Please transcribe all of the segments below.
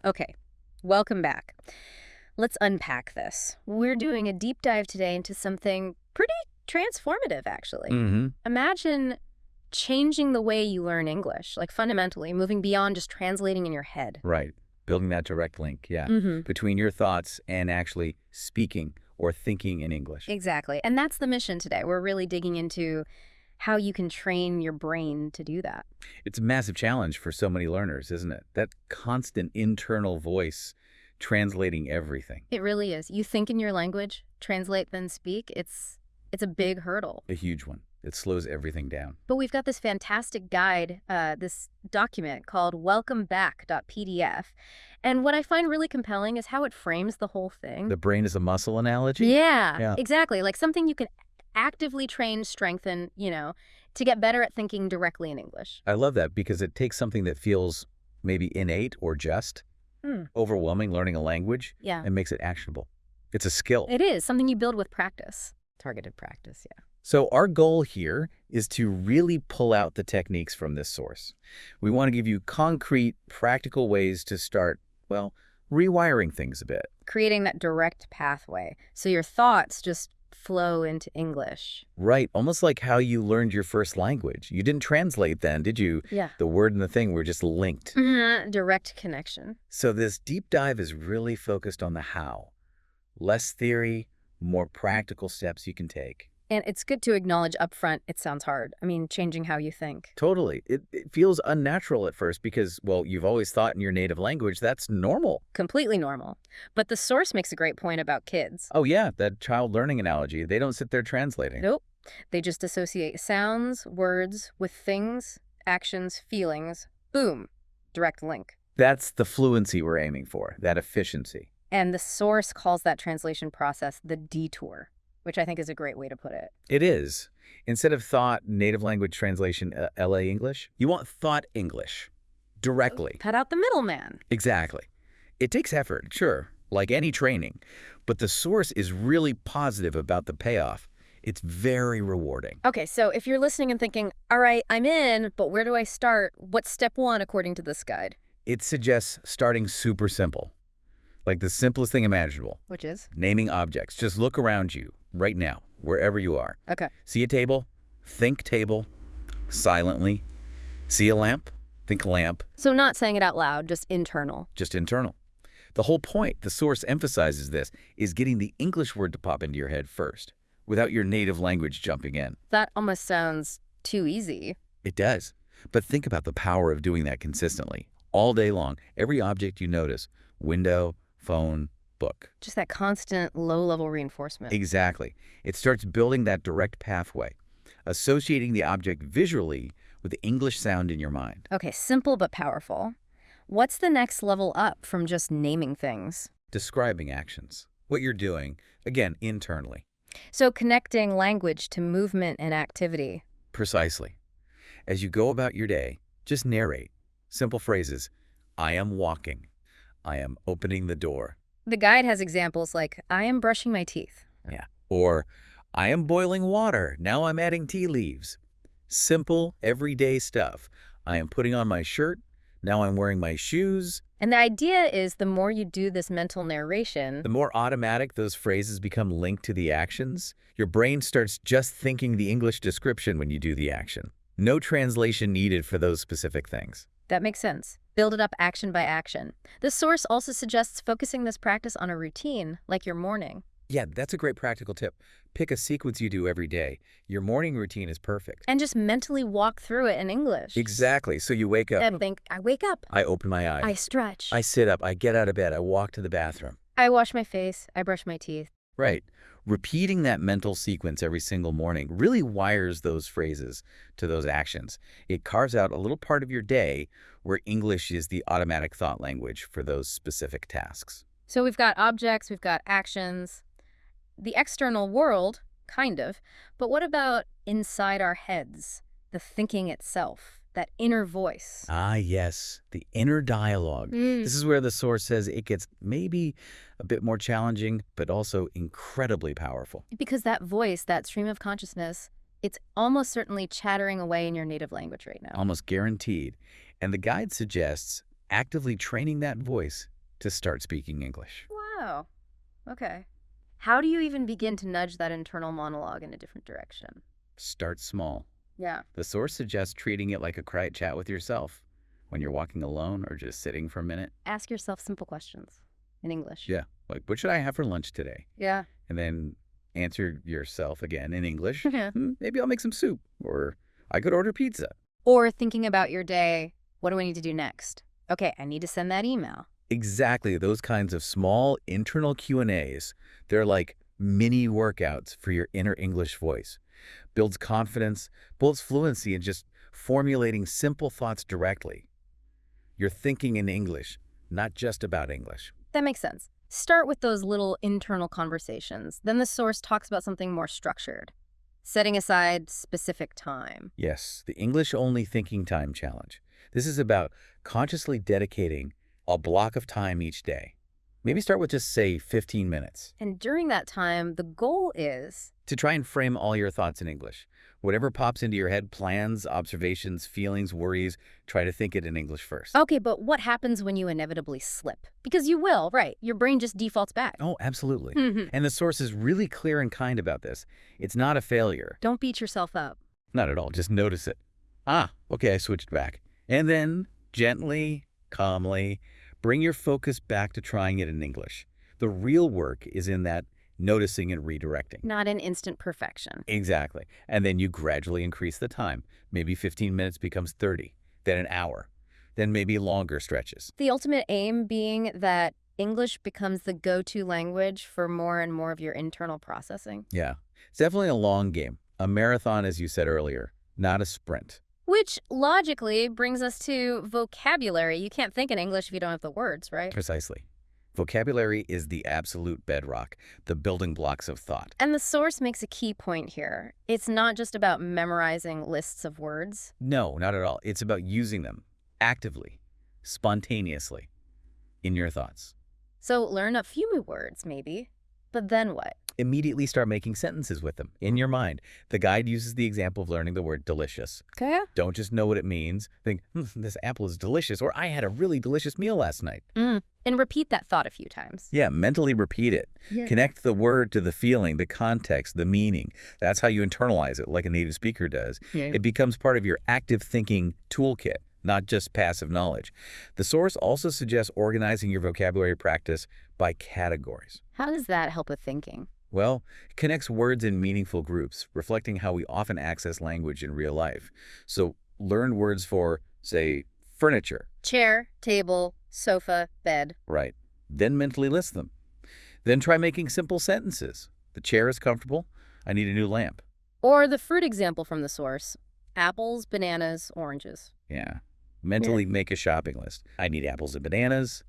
Okay, welcome back. Let's unpack this. We're doing a deep dive today into something pretty transformative, actually. Hmm. Imagine changing the way you learn English, like fundamentally, moving beyond just translating in your head. Right. Building that direct link, yeah, Mm-hmm. between your thoughts and actually speaking or thinking in English. Exactly. And that's the mission today. We're really digging into how you can train your brain to do that. It's a massive challenge for so many learners, isn't it? That constant internal voice translating everything. It really is. You think in your language, translate, then speak. It's a big hurdle. A huge one. It slows everything down. But we've got this fantastic guide, this document called welcomeback.pdf. And what I find really compelling is how it frames the whole thing. The brain is a muscle analogy? Yeah, Yeah. exactly. Like something you can actively train, strengthen, to get better at thinking directly in English. I love that because it takes something that feels maybe innate or just Hmm. overwhelming, learning a language, Yeah, and makes it actionable. It's a skill. it is something you build with practice. Targeted practice, yeah. So our goal here is to really pull out the techniques from this source. We want to give you concrete, practical ways to start, well, rewiring things a bit. Creating that direct pathway so your thoughts just flow into English. Right, almost like how you learned your first language. You didn't translate then, did you? Yeah. The word and the thing were just linked. Direct connection. So this deep dive is really focused on the how. Less theory, more practical steps you can take. And it's good to acknowledge upfront it sounds hard. I mean, changing how you think. Totally. It feels unnatural at first because, well, you've always thought in your native language that's normal. Completely normal. But the source makes a great point about kids. Oh, yeah, that child learning analogy. They don't sit there translating. Nope. They just associate sounds, words with things, actions, feelings. Boom. Direct link. That's the fluency we're aiming for, that efficiency. And the source calls that translation process the detour, which I think is a great way to put it. It is. Instead of thought native language translation LA English, you want thought English directly. Cut out the middleman. Exactly. It takes effort, sure, like any training, but the source is really positive about the payoff. It's very rewarding. Okay, so if you're listening and thinking, all right, I'm in, but where do I start? What's step one according to this guide? It suggests starting super simple, like the simplest thing imaginable. Which is? Naming objects. Just look around you right now, wherever you are. Okay. See a table? Think table. Silently. See a lamp? Think lamp. So not saying it out loud, just internal. Just internal. The whole point, the source emphasizes this, is getting the English word to pop into your head first, without your native language jumping in. That almost sounds too easy. It does. But think about the power of doing that consistently. All day long, every object you notice, window, phone, book. Just that constant low-level reinforcement. Exactly. It starts building that direct pathway, associating the object visually with the English sound in your mind. Okay, simple but powerful. What's the next level up from just naming things? Describing actions. What you're doing, again, internally. So connecting language to movement and activity. Precisely. As you go about your day, just narrate. Simple phrases. I am walking. I am opening the door. The guide has examples like, I am brushing my teeth. Yeah. Or, I am boiling water. Now I'm adding tea leaves. Simple, everyday stuff. I am putting on my shirt. Now I'm wearing my shoes. And the idea is the more you do this mental narration, The more automatic those phrases become linked to the actions, your brain starts just thinking the English description when you do the action. No translation needed for those specific things. that makes sense. Build it up action by action. The source also suggests focusing this practice on a routine, like your morning. Yeah, that's a great practical tip. Pick a sequence you do every day. Your morning routine is perfect. And just mentally walk through it in English. Exactly. So you wake up. And think, I wake up. I open my eyes. I stretch. I sit up. I get out of bed. I walk to the bathroom. I wash my face. I brush my teeth. Right. Repeating that mental sequence every single morning really wires those phrases to those actions. It carves out a little part of your day where English is the automatic thought language for those specific tasks. So we've got objects, we've got actions, the external world, kind of. But what about inside our heads, the thinking itself, that inner voice? Ah, yes, the inner dialogue. This is where the source says it gets maybe a bit more challenging, but also incredibly powerful. Because that voice, that stream of consciousness, it's almost certainly chattering away in your native language right now. Almost guaranteed. And the guide suggests actively training that voice to start speaking English. Wow. Okay. How do you even begin to nudge that internal monologue in a different direction? Start small. Yeah. The source suggests treating it like a quiet chat with yourself when you're walking alone or just sitting for a minute. Ask yourself simple questions in English. Yeah, like, what should I have for lunch today? Yeah. And then answer yourself again in English. Yeah. Maybe I'll make some soup, or I could order pizza. Or thinking about your day, what do I need to do next? Okay, I need to send that email. Exactly, those kinds of small internal Q&As. They're like mini workouts for your inner English voice. Builds confidence, builds fluency in just formulating simple thoughts directly. You're thinking in English, not just about English. That makes sense. Start with those little internal conversations. Then the source talks about something more structured, setting aside specific time. Yes, the English-only thinking time challenge. This is about consciously dedicating a block of time each day. Maybe start with just, say, 15 minutes. And during that time, the goal is To try and frame all your thoughts in English. Whatever pops into your head, plans, observations, feelings, worries, try to think it in English first. okay, but what happens when you inevitably slip? Because you will, right? Your brain just defaults back. Oh, absolutely. Mhm. And the source is really clear and kind about this. It's not a failure. Don't beat yourself up. Not at all. Just notice it. Okay, I switched back. And then, gently, calmly, bring your focus back to trying it in English. The real work is in that noticing and redirecting. Not an instant perfection. Exactly. And then you gradually increase the time. Maybe 15 minutes becomes 30, then an hour, then maybe longer stretches. The ultimate aim being that English becomes the go-to language for more and more of your internal processing. Yeah, it's definitely a long game. A marathon, as you said earlier, not a sprint. Which logically brings us to vocabulary. You can't think in English if you don't have the words, right? Precisely. Vocabulary is the absolute bedrock, the building blocks of thought. And the source makes a key point here. It's not just about memorizing lists of words. No, not at all. It's about using them actively, spontaneously, in your thoughts. So learn a few new words, maybe. But then what? Immediately start making sentences with them in your mind. The guide uses the example of learning the word delicious. Okay. Don't just know what it means. Think, this apple is delicious, or I had a really delicious meal last night. And repeat that thought a few times. Yeah, mentally repeat it. Yeah. Connect the word to the feeling, the context, the meaning. That's how you internalize it, like a native speaker does. Yeah. It becomes part of your active thinking toolkit, not just passive knowledge. The source also suggests organizing your vocabulary practice by categories. How does that help with thinking? Well, it connects words in meaningful groups, reflecting how we often access language in real life. So learn words for, say, furniture. Chair, table, sofa, bed. Right. Then mentally list them. Then try making simple sentences. The chair is comfortable. I need a new lamp. Or the fruit example from the source. Apples, bananas, oranges. Yeah. Mentally make a shopping list. I need apples and bananas.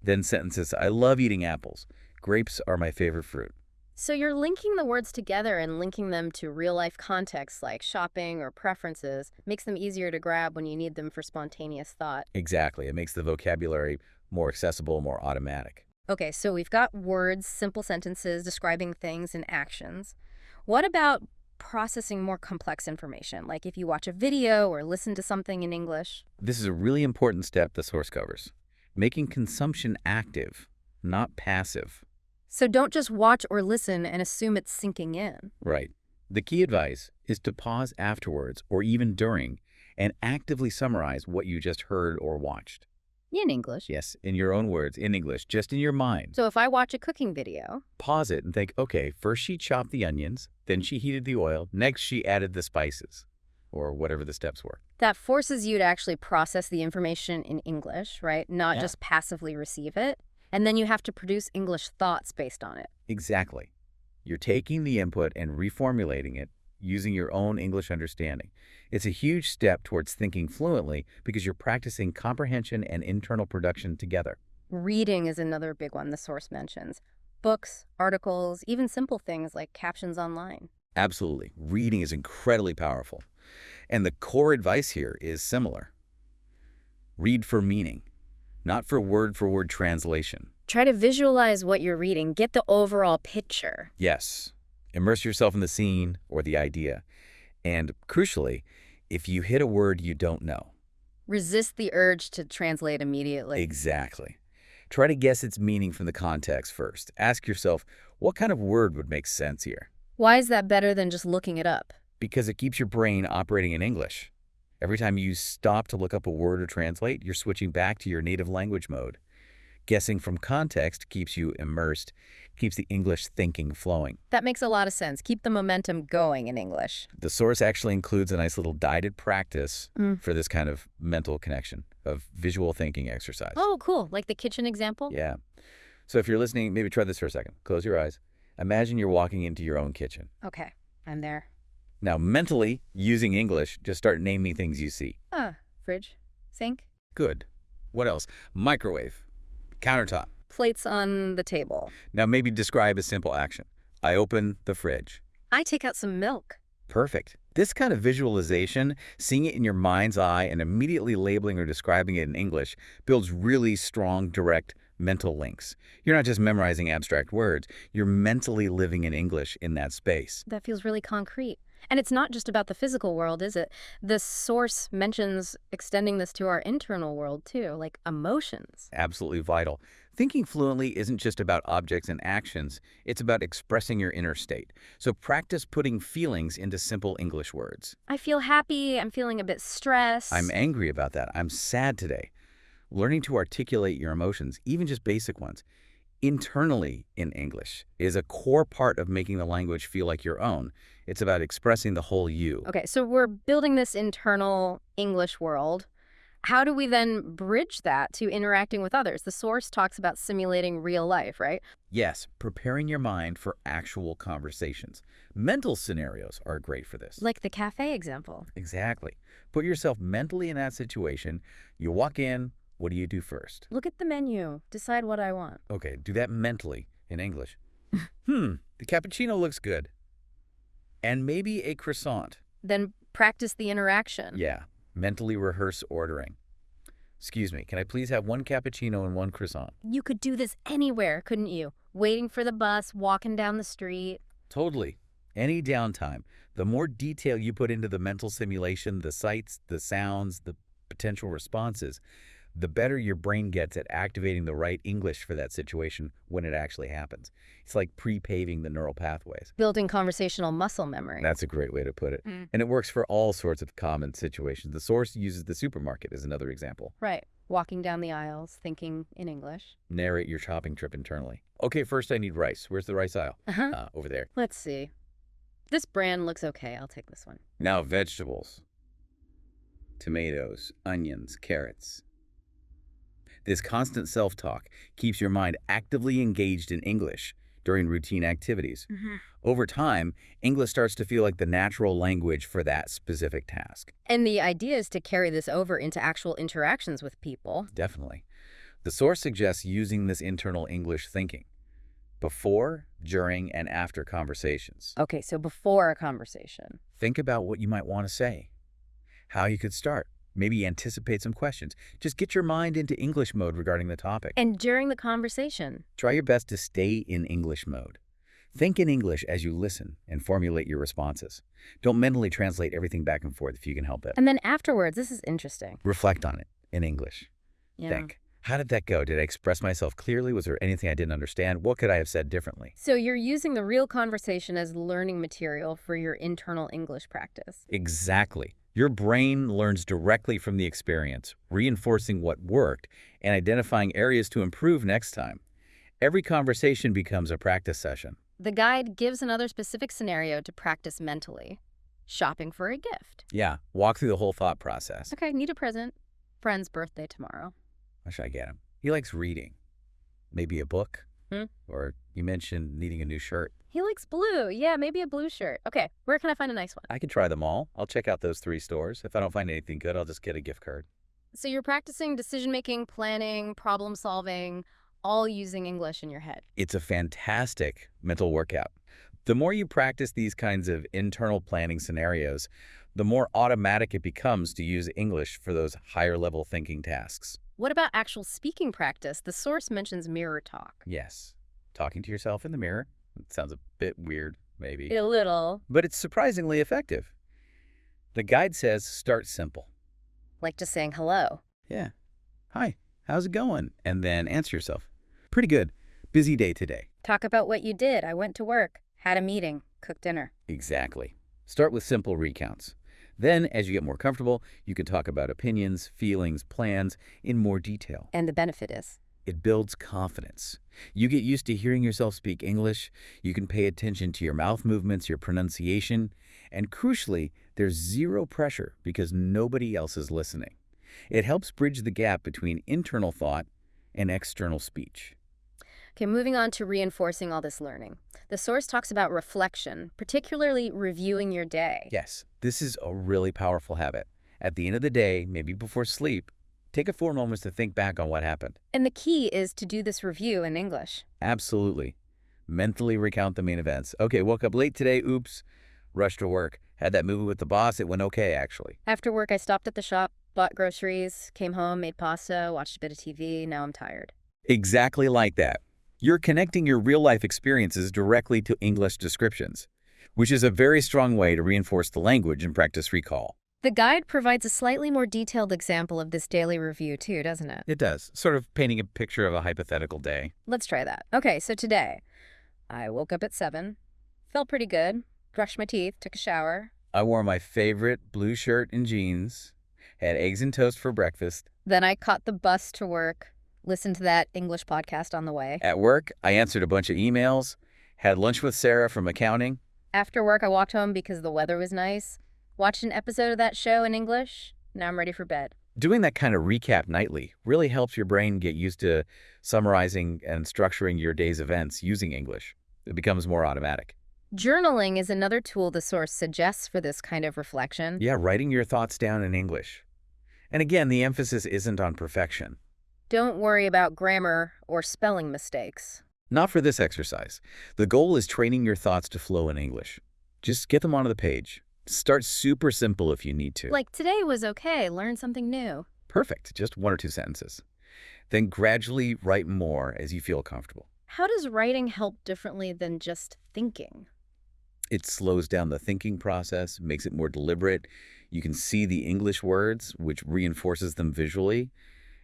Then sentences. I love eating apples. Grapes are my favorite fruit. So you're linking the words together and linking them to real-life contexts like shopping or preferences makes them easier to grab when you need them for spontaneous thought. Exactly. It makes the vocabulary more accessible, more automatic. Okay, so we've got words, simple sentences describing things and actions. What about processing more complex information, like if you watch a video or listen to something in English? This is a really important step the source covers. Making consumption active, not passive. So don't just watch or listen and assume it's sinking in. Right. The key advice is to pause afterwards or even during and actively summarize what you just heard or watched. In English. Yes, in your own words, in English, just in your mind. So if I watch a cooking video, Pause it and think, okay, first she chopped the onions, then she heated the oil, next she added the spices, or whatever the steps were. that forces you to actually process the information in English, right? Not Yeah. just passively receive it. And then you have to produce English thoughts based on it. Exactly. You're taking the input and reformulating it using your own English understanding. It's a huge step towards thinking fluently because you're practicing comprehension and internal production together. Reading is another big one the source mentions. Books, articles, even simple things like captions online. Absolutely. Reading is incredibly powerful. And the core advice here is similar. Read for meaning, not for word translation. Try to visualize what you're reading. Get the overall picture. Yes. Immerse yourself in the scene or the idea. And crucially, if you hit a word you don't know. Resist the urge to translate immediately. Exactly. Try to guess its meaning from the context first. Ask yourself, what kind of word would make sense here? Why is that better than just looking it up? Because it keeps your brain operating in English. Every time you stop to look up a word or translate, you're switching back to your native language mode. Guessing from context keeps you immersed, keeps the English thinking flowing. That makes a lot of sense. Keep the momentum going in English. The source actually includes a nice little guided practice Mm. for this kind of mental connection, of visual thinking exercise. Oh, cool. Like the kitchen example? Yeah. So if you're listening, maybe try this for a second. Close your eyes. Imagine you're walking into your own kitchen. Okay, I'm there. Now, mentally, using English, just start naming things you see. Fridge, sink, Good. What else? Microwave, countertop. plates on the table. Now, maybe describe a simple action. I open the fridge. I take out some milk. Perfect. This kind of visualization, seeing it in your mind's eye and immediately labeling or describing it in English, builds really strong, direct mental links. You're not just memorizing abstract words, you're mentally living in English in that space. That feels really concrete. And it's not just about the physical world, is it? The source mentions extending this to our internal world, too, like emotions. Absolutely vital. Thinking fluently isn't just about objects and actions, it's about expressing your inner state. So practice putting feelings into simple English words. I feel happy. I'm feeling a bit stressed. I'm angry about that. I'm sad today. Learning to articulate your emotions, even just basic ones, internally in English is a core part of making the language feel like your own. It's about expressing the whole you. Okay, so we're building this internal English world. How do we then bridge that to interacting with others? The source talks about simulating real life, right? Yes, preparing your mind for actual conversations. Mental scenarios are great for this. Like the cafe example. Exactly. Put yourself mentally in that situation. You walk in. What do you do first? Look at the menu. Decide what I want. Okay, do that mentally in English. The cappuccino looks good. And maybe a croissant. Then practice the interaction. Yeah, mentally rehearse ordering. Excuse me, can I please have one cappuccino and one croissant? You could do this anywhere, couldn't you? Waiting for the bus, walking down the street. Totally. Any downtime. The more detail you put into the mental simulation, the sights, the sounds, the potential responses, the better your brain gets at activating the right English for that situation when it actually happens. It's like pre-paving the neural pathways. Building conversational muscle memory. That's a great way to put it. Mm. And it works for all sorts of common situations. The source uses the supermarket as another example. Right. Walking down the aisles, thinking in English. Narrate your shopping trip internally. Okay, first I need rice. Where's the rice aisle? Uh-huh. Over there. Let's see. This brand looks okay. I'll take this one. Now vegetables. Tomatoes, onions, carrots. This constant self-talk keeps your mind actively engaged in English during routine activities. Over time, English starts to feel like the natural language for that specific task. And the idea is to carry this over into actual interactions with people. Definitely. The source suggests using this internal English thinking before, during, and after conversations. Okay, so before a conversation. Think about what you might want to say, how you could start. Maybe anticipate some questions. Just get your mind into English mode regarding the topic. And during the conversation. Try your best to stay in English mode. Think in English as you listen and formulate your responses. Don't mentally translate everything back and forth if you can help it. And then afterwards, this is interesting. Reflect on it in English. Yeah. Think, how did that go? Did I express myself clearly? Was there anything I didn't understand? What could I have said differently? So you're using the real conversation as learning material for your internal English practice. Exactly. Your brain learns directly from the experience, reinforcing what worked and identifying areas to improve next time. Every conversation becomes a practice session. The guide gives another specific scenario to practice mentally. Shopping for a gift. Yeah, walk through the whole thought process. Okay, need a present. Friend's birthday tomorrow. What should I get him? He likes reading. Maybe a book? Hmm? Or you mentioned needing a new shirt. He likes blue. Yeah, maybe a blue shirt. Okay, where can I find a nice one? I could try them all. I'll check out those 3 stores. If I don't find anything good, I'll just get a gift card. So you're practicing decision-making, planning, problem-solving, all using English in your head. It's a fantastic mental workout. The more you practice these kinds of internal planning scenarios, the more automatic it becomes to use English for those higher-level thinking tasks. What about actual speaking practice? The source mentions mirror talk. Yes, talking to yourself in the mirror. It sounds a bit weird, maybe. A little. But it's surprisingly effective. The guide says start simple. Like just saying hello. Yeah. Hi. how's it going? And then answer yourself. Pretty good. Busy day today. Talk about what you did. I went to work, had a meeting, cooked dinner. Exactly. Start with simple recounts. Then, as you get more comfortable, you can talk about opinions, feelings, plans in more detail. And the benefit is? It builds confidence. You get used to hearing yourself speak English, you can pay attention to your mouth movements, your pronunciation, and crucially, there's zero pressure because nobody else is listening. It helps bridge the gap between internal thought and external speech. Okay, moving on to reinforcing all this learning. The source talks about reflection, particularly reviewing your day. Yes, this is a really powerful habit. At the end of the day, maybe before sleep, take a 4 moments to think back on what happened. And the key is to do this review in English. Absolutely. Mentally recount the main events. Okay, woke up late today, oops. Rushed to work. Had that movie with the boss, it went okay, actually. After work, I stopped at the shop, bought groceries, came home, made pasta, watched a bit of TV, now I'm tired. Exactly like that. You're connecting your real-life experiences directly to English descriptions, which is a very strong way to reinforce the language and practice recall. The guide provides a slightly more detailed example of this daily review too, doesn't it? It does, sort of painting a picture of a hypothetical day. Let's try that. Okay, so today, I woke up at 7, felt pretty good, brushed my teeth, took a shower. I wore my favorite blue shirt and jeans, had eggs and toast for breakfast. Then I caught the bus to work, listened to that English podcast on the way. At work, I answered a bunch of emails, had lunch with Sarah from accounting. After work, I walked home because the weather was nice, watched an episode of that show in English. Now I'm ready for bed. Doing that kind of recap nightly really helps your brain get used to summarizing and structuring your day's events using English. It becomes more automatic. Journaling is another tool the source suggests for this kind of reflection. Yeah, writing your thoughts down in English. And again, the emphasis isn't on perfection. Don't worry about grammar or spelling mistakes. Not for this exercise. The goal is training your thoughts to flow in English. Just get them onto the page. Start super simple if you need to. Like, today was okay, learn something new. Perfect, just 1 or 2 sentences. Then gradually write more as you feel comfortable. How does writing help differently than just thinking? It slows down the thinking process, makes it more deliberate. You can see the English words, which reinforces them visually.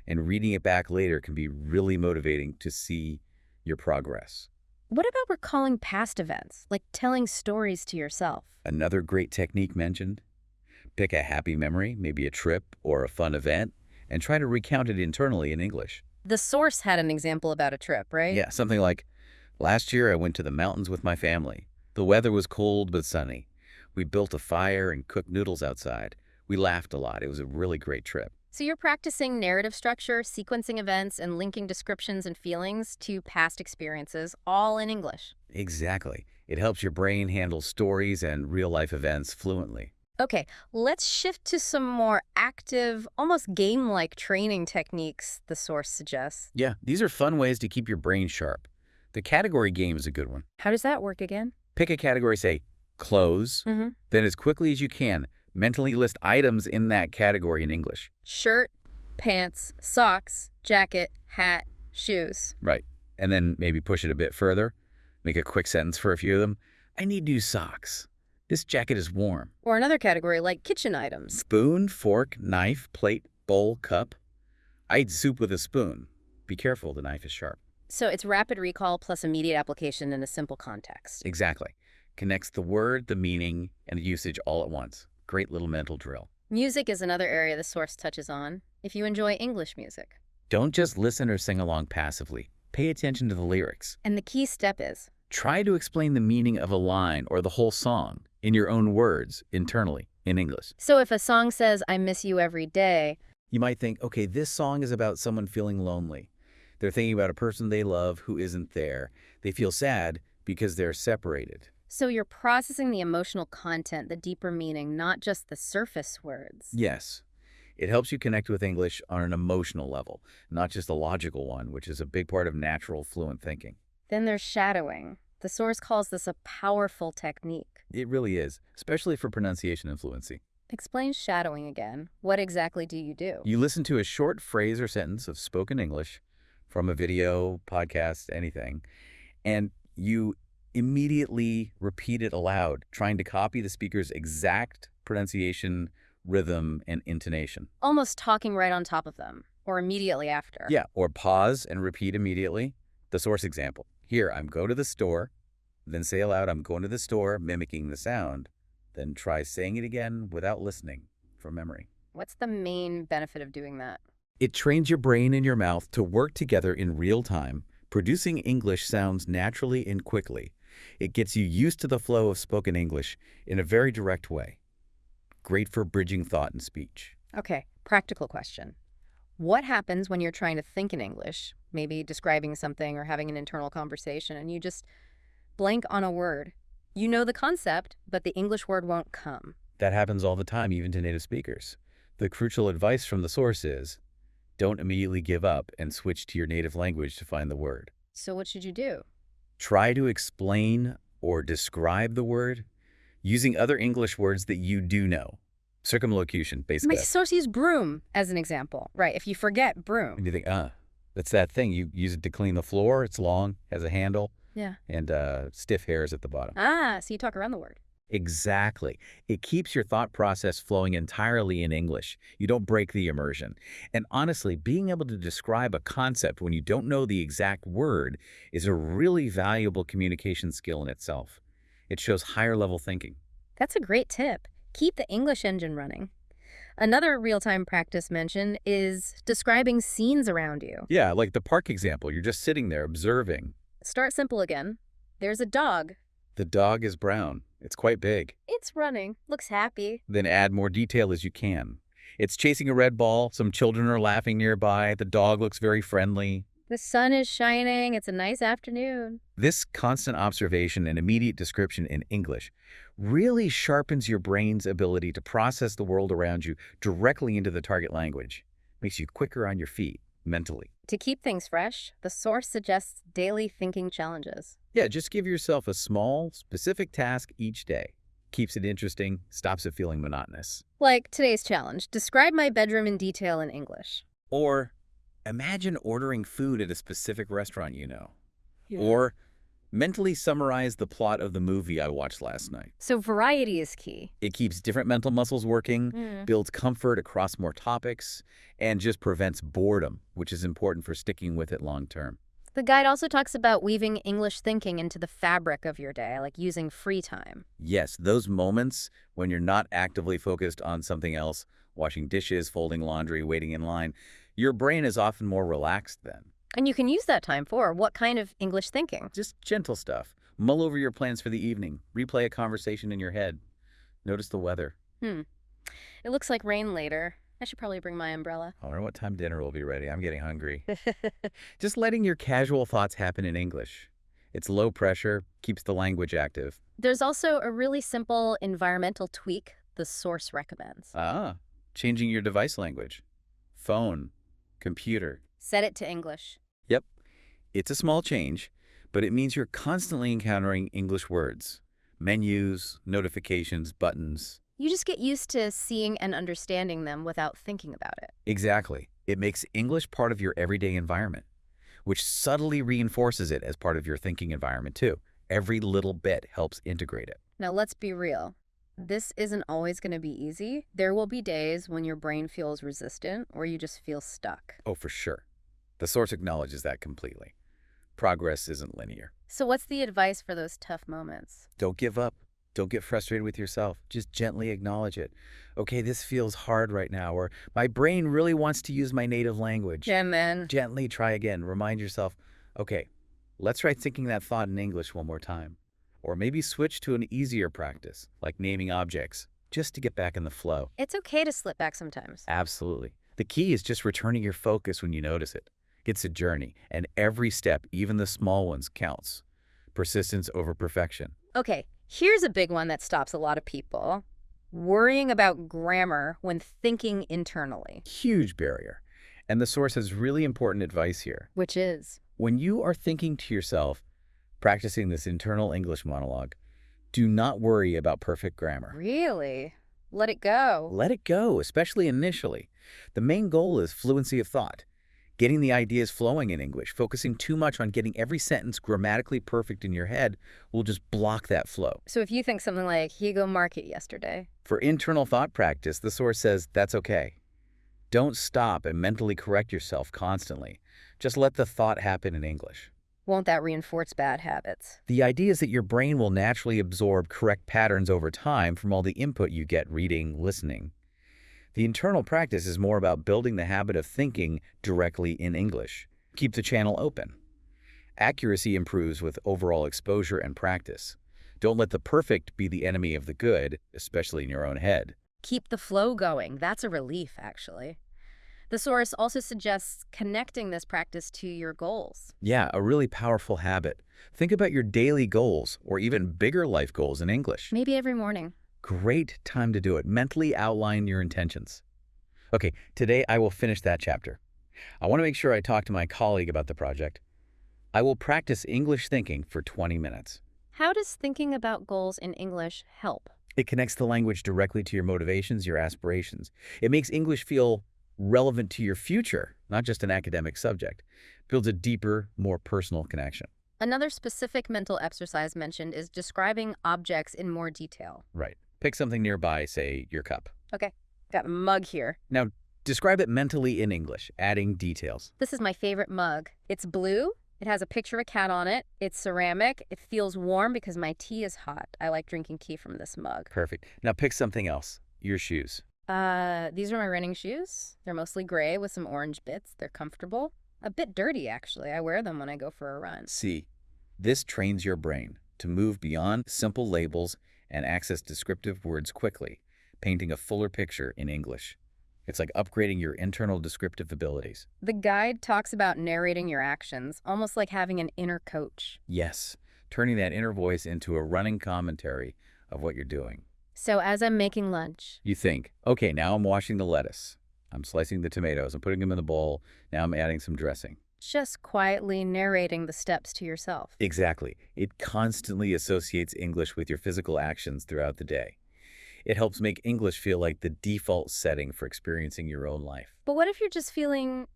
And reading it back later can be really motivating to see your progress. What about recalling past events, like telling stories to yourself? Another great technique mentioned, pick a happy memory, maybe a trip or a fun event, and try to recount it internally in English. The source had an example about a trip, right? Yeah, something like, last year I went to the mountains with my family. The weather was cold but sunny. We built a fire and cooked noodles outside. We laughed a lot. It was a really great trip. So you're practicing narrative structure, sequencing events, and linking descriptions and feelings to past experiences, all in English. Exactly. It helps your brain handle stories and real-life events fluently. Okay, let's shift to some more active, almost game-like training techniques the source suggests. Yeah, these are fun ways to keep your brain sharp. The category game is a good one. How does that work again? Pick a category, say, clothes, then as quickly as you can, mentally list items in that category in English. Shirt, pants, socks, jacket, hat, shoes. Right. And then maybe push it a bit further. Make a quick sentence for a few of them. I need new socks. This jacket is warm. Or another category like kitchen items. Spoon, fork, knife, plate, bowl, cup. I eat soup with a spoon. Be careful, the knife is sharp. So it's rapid recall plus immediate application in a simple context. Exactly. Connects the word, the meaning, and the usage all at once. Great little mental drill. Music is another area the source touches on, if you enjoy English music. Don't just listen or sing along passively. Pay attention to the lyrics. And the key step is? Try to explain the meaning of a line or the whole song in your own words internally in English. So if a song says, I miss you every day, you might think, okay, this song is about someone feeling lonely. They're thinking about a person they love who isn't there. They feel sad because they're separated. So you're processing the emotional content, the deeper meaning, not just the surface words. Yes. It helps you connect with English on an emotional level, not just a logical one, which is a big part of natural, fluent thinking. Then there's shadowing. The source calls this a powerful technique. It really is, especially for pronunciation and fluency. Explain shadowing again. What exactly do you do? You listen to a short phrase or sentence of spoken English from a video, podcast, anything, and you immediately repeat it aloud, trying to copy the speaker's exact pronunciation, rhythm, and intonation. Almost talking right on top of them. Or immediately after. Yeah, or pause and repeat immediately. The source example. Here, I'm go to the store. Then say aloud, I'm going to the store, mimicking the sound. Then try saying it again without listening from memory. What's the main benefit of doing that? It trains your brain and your mouth to work together in real time, producing English sounds naturally and quickly. It gets you used to the flow of spoken English in a very direct way. Great for bridging thought and speech. Okay, practical question. What happens when you're trying to think in English, maybe describing something or having an internal conversation, and you just blank on a word? You know the concept, but the English word won't come. That happens all the time, even to native speakers. The crucial advice from the source is, don't immediately give up and switch to your native language to find the word. So what should you do? Try to explain or describe the word using other English words that you do know. Circumlocution, My basically. source used broom as an example. Right, if you forget broom. And you think, that's that thing. You use it to clean the floor. It's long, has a handle, Yeah. and stiff hairs at the bottom. Ah, so you talk around the word. Exactly. It keeps your thought process flowing entirely in English. You don't break the immersion. And honestly, being able to describe a concept when you don't know the exact word is a really valuable communication skill in itself. It shows higher level thinking. That's a great tip. Keep the English engine running. Another real-time practice mention is describing scenes around you. Yeah, like the park example. You're just sitting there observing. Start simple again. There's a dog. The dog is brown. It's quite big. It's running. Looks happy. Then add more detail as you can. It's chasing a red ball. Some children are laughing nearby. The dog looks very friendly. The sun is shining. It's a nice afternoon. This constant observation and immediate description in English really sharpens your brain's ability to process the world around you directly into the target language. Makes you quicker on your feet, mentally. To keep things fresh, the source suggests daily thinking challenges. Yeah, just give yourself a small, specific task each day. Keeps it interesting, stops it feeling monotonous. Like today's challenge, describe my bedroom in detail in English. Or imagine ordering food at a specific restaurant you know. Yeah. Or mentally summarize the plot of the movie I watched last night. So variety is key. It keeps different mental muscles working, builds comfort across more topics, and just prevents boredom, which is important for sticking with it long term. The guide also talks about weaving English thinking into the fabric of your day, like using free time. Yes, those moments when you're not actively focused on something else, washing dishes, folding laundry, waiting in line, your brain is often more relaxed then. And you can use that time for what kind of English thinking? Just gentle stuff. Mull over your plans for the evening. Replay a conversation in your head. Notice the weather. It looks like rain later. I should probably bring my umbrella. I wonder what time dinner will be ready. I'm getting hungry. Just letting your casual thoughts happen in English. It's low pressure, keeps the language active. There's also a really simple environmental tweak the source recommends. Changing your device language. Phone, computer. Set it to English. Yep. It's a small change, but it means you're constantly encountering English words. Menus, notifications, buttons. You just get used to seeing and understanding them without thinking about it. Exactly. It makes English part of your everyday environment, which subtly reinforces it as part of your thinking environment too. Every little bit helps integrate it. Now let's be real. This isn't always going to be easy. There will be days when your brain feels resistant or you just feel stuck. Oh, for sure. The source acknowledges that completely. Progress isn't linear. So what's the advice for those tough moments? Don't give up. Don't get frustrated with yourself. Just gently acknowledge it. Okay, this feels hard right now, or my brain really wants to use my native language. And then Gently try again. Remind yourself, okay, let's try thinking that thought in English one more time. Or maybe switch to an easier practice, like naming objects, just to get back in the flow. it's okay to slip back sometimes. Absolutely. The key is just returning your focus when you notice it. It's a journey, and every step, even the small ones, counts. Persistence over perfection. Okay, here's a big one that stops a lot of people. Worrying about grammar when thinking internally. Huge barrier. And the source has really important advice here. Which is? When you are thinking to yourself, practicing this internal English monologue, do not worry about perfect grammar. Really? Let it go. Let it go, especially initially. The main goal is fluency of thought. Getting the ideas flowing in English, focusing too much on getting every sentence grammatically perfect in your head will just block that flow. So if you think something like, he go market yesterday. For internal thought practice, the source says that's okay. Don't stop and mentally correct yourself constantly. Just let the thought happen in English. Won't that reinforce bad habits? The idea is that your brain will naturally absorb correct patterns over time from all the input you get reading, listening. The internal practice is more about building the habit of thinking directly in English. Keep the channel open. Accuracy improves with overall exposure and practice. Don't let the perfect be the enemy of the good, especially in your own head. Keep the flow going. That's a relief, actually. The source also suggests connecting this practice to your goals. Yeah, a really powerful habit. Think about your daily goals or even bigger life goals in English. Maybe every morning. Great time to do it. Mentally outline your intentions. Okay, today I will finish that chapter. I want to make sure I talk to my colleague about the project. I will practice English thinking for 20 minutes. How does thinking about goals in English help? It connects the language directly to your motivations, your aspirations. It makes English feel relevant to your future, not just an academic subject. Builds a deeper, more personal connection. Another specific mental exercise mentioned is describing objects in more detail. Right. Pick something nearby, say your cup. Okay, got a mug here. Now, describe it mentally in English, adding details. This is my favorite mug. It's blue. It has a picture of a cat on it. It's ceramic. It feels warm because my tea is hot. I like drinking tea from this mug. Perfect. Now pick something else. Your shoes. These are my running shoes. They're mostly gray with some orange bits. They're comfortable. A bit dirty, actually. I wear them when I go for a run. See, this trains your brain to move beyond simple labels and access descriptive words quickly, painting a fuller picture in English. It's like upgrading your internal descriptive abilities. The guide talks about narrating your actions, almost like having an inner coach. Yes, turning that inner voice into a running commentary of what you're doing. So as I'm making lunch, You think, okay, now I'm washing the lettuce. I'm slicing the tomatoes. I'm putting them in the bowl. Now I'm adding some dressing. just quietly narrating the steps to yourself. Exactly. It constantly associates English with your physical actions throughout the day. It helps make English feel like the default setting for experiencing your own life. But what if you're just feeling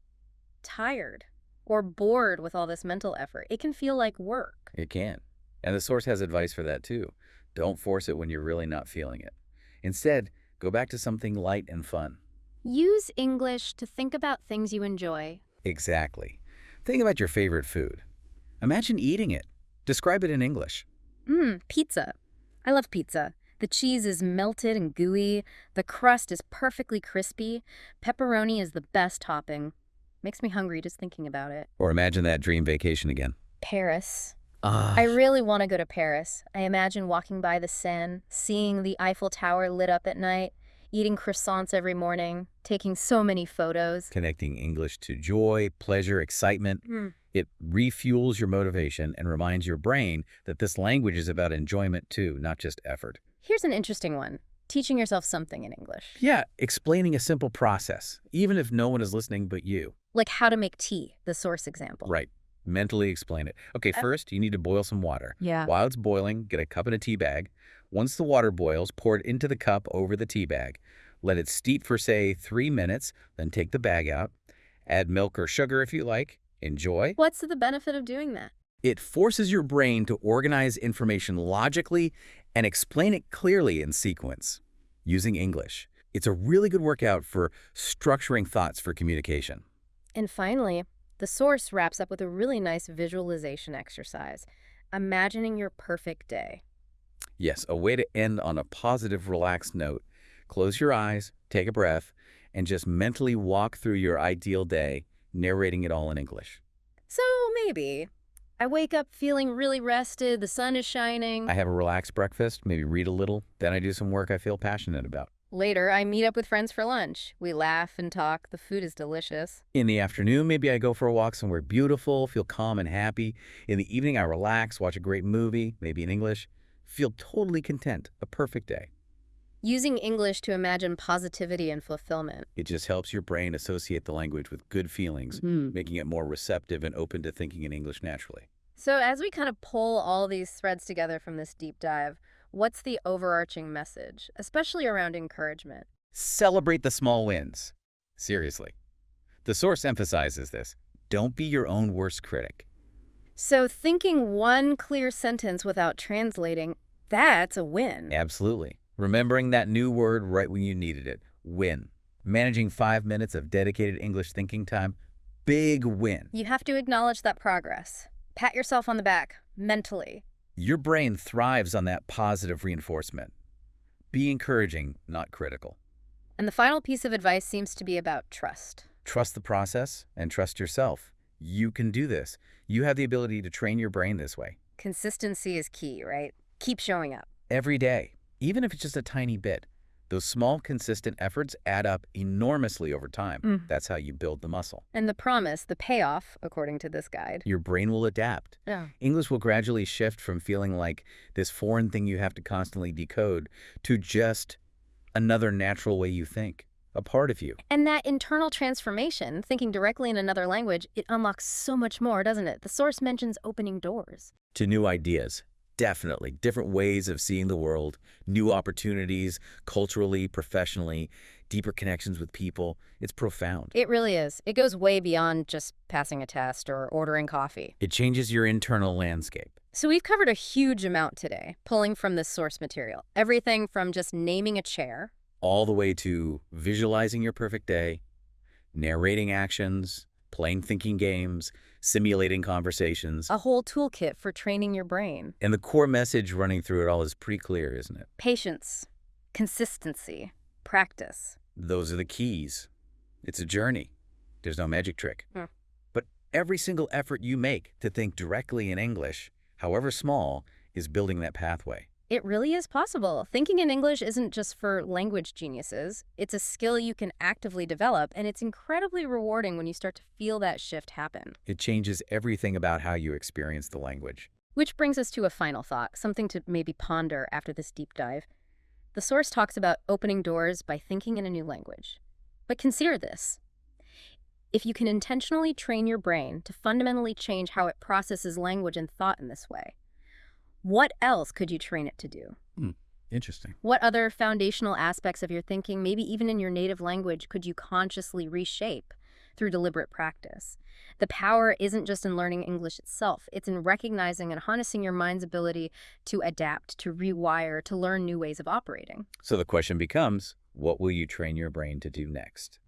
tired or bored with all this mental effort? It can feel like work. It can. And the source has advice for that too. Don't force it when you're really not feeling it. Instead, go back to something light and fun. Use English to think about things you enjoy. Exactly. Think about your favorite food. Imagine eating it. Describe it in English. Pizza. I love pizza. The cheese is melted and gooey. The crust is perfectly crispy. Pepperoni is the best topping. Makes me hungry just thinking about it. Or imagine that dream vacation again. Paris. Ah, I really want to go to Paris. I imagine walking by the Seine, seeing the Eiffel Tower lit up at night, eating croissants every morning, taking so many photos. connecting English to joy, pleasure, excitement. It refuels your motivation and reminds your brain that this language is about enjoyment too, not just effort. Here's an interesting one. Teaching yourself something in English. Yeah, explaining a simple process, even if no one is listening but you. Like how to make tea, the source example. Right. Mentally explain it. Okay, first, you need to boil some water. Yeah. While it's boiling, get a cup and a tea bag. Once the water boils, pour it into the cup over the tea bag. Let it steep for, say, 3 minutes, then take the bag out. Add milk or sugar if you like. Enjoy. What's the benefit of doing that? It forces your brain to organize information logically and explain it clearly in sequence, using English. It's a really good workout for structuring thoughts for communication. And finally, the source wraps up with a really nice visualization exercise, imagining your perfect day. Yes, a way to end on a positive, relaxed note. Close your eyes, take a breath, and just mentally walk through your ideal day, narrating it all in English. So maybe I wake up feeling really rested, the sun is shining. I have a relaxed breakfast, maybe read a little, then I do some work I feel passionate about. Later, I meet up with friends for lunch. We laugh and talk. The food is delicious. In the afternoon, maybe I go for a walk somewhere beautiful, feel calm and happy. In the evening, I relax, watch a great movie, maybe in English, feel totally content, a perfect day. Using English to imagine positivity and fulfillment. It just helps your brain associate the language with good feelings, making it more receptive and open to thinking in English naturally. So as we kind of pull all these threads together from this deep dive, what's the overarching message, especially around encouragement? Celebrate the small wins. Seriously. The source emphasizes this. Don't be your own worst critic. So thinking one clear sentence without translating, that's a win. Absolutely. Remembering that new word right when you needed it. Win. Managing 5 minutes of dedicated English thinking time, big win. You have to acknowledge that progress. Pat yourself on the back, mentally. Your brain thrives on that positive reinforcement. Be encouraging, not critical. And the final piece of advice seems to be about trust. Trust the process and trust yourself. You can do this. You have the ability to train your brain this way. Consistency is key, right? Keep showing up. Every day, even if it's just a tiny bit. Those small, consistent efforts add up enormously over time. That's how you build the muscle. And the promise, the payoff, according to this guide. Your brain will adapt. Yeah. English will gradually shift from feeling like this foreign thing you have to constantly decode to just another natural way you think, a part of you. And that internal transformation, thinking directly in another language, it unlocks so much more, doesn't it? The source mentions opening doors. To new ideas. Definitely. Different ways of seeing the world, new opportunities, culturally, professionally, deeper connections with people. It's profound. It really is. It goes way beyond just passing a test or ordering coffee. It changes your internal landscape. So we've covered a huge amount today, pulling from this source material. Everything from just naming a chair, All the way to visualizing your perfect day, narrating actions, playing thinking games, simulating conversations. a whole toolkit for training your brain. And the core message running through it all is pretty clear, isn't it? Patience, consistency, practice. Those are the keys. It's a journey. There's no magic trick. Hmm. But every single effort you make to think directly in English, however small, is building that pathway. It really is possible. Thinking in English isn't just for language geniuses. It's a skill you can actively develop, and it's incredibly rewarding when you start to feel that shift happen. It changes everything about how you experience the language. Which brings us to a final thought, something to maybe ponder after this deep dive. The source talks about opening doors by thinking in a new language. But consider this. If you can intentionally train your brain to fundamentally change how it processes language and thought in this way, what else could you train it to do? Interesting. What other foundational aspects of your thinking, maybe even in your native language, could you consciously reshape through deliberate practice? The power isn't just in learning English itself. It's in recognizing and harnessing your mind's ability to adapt, to rewire, to learn new ways of operating. So the question becomes, what will you train your brain to do next?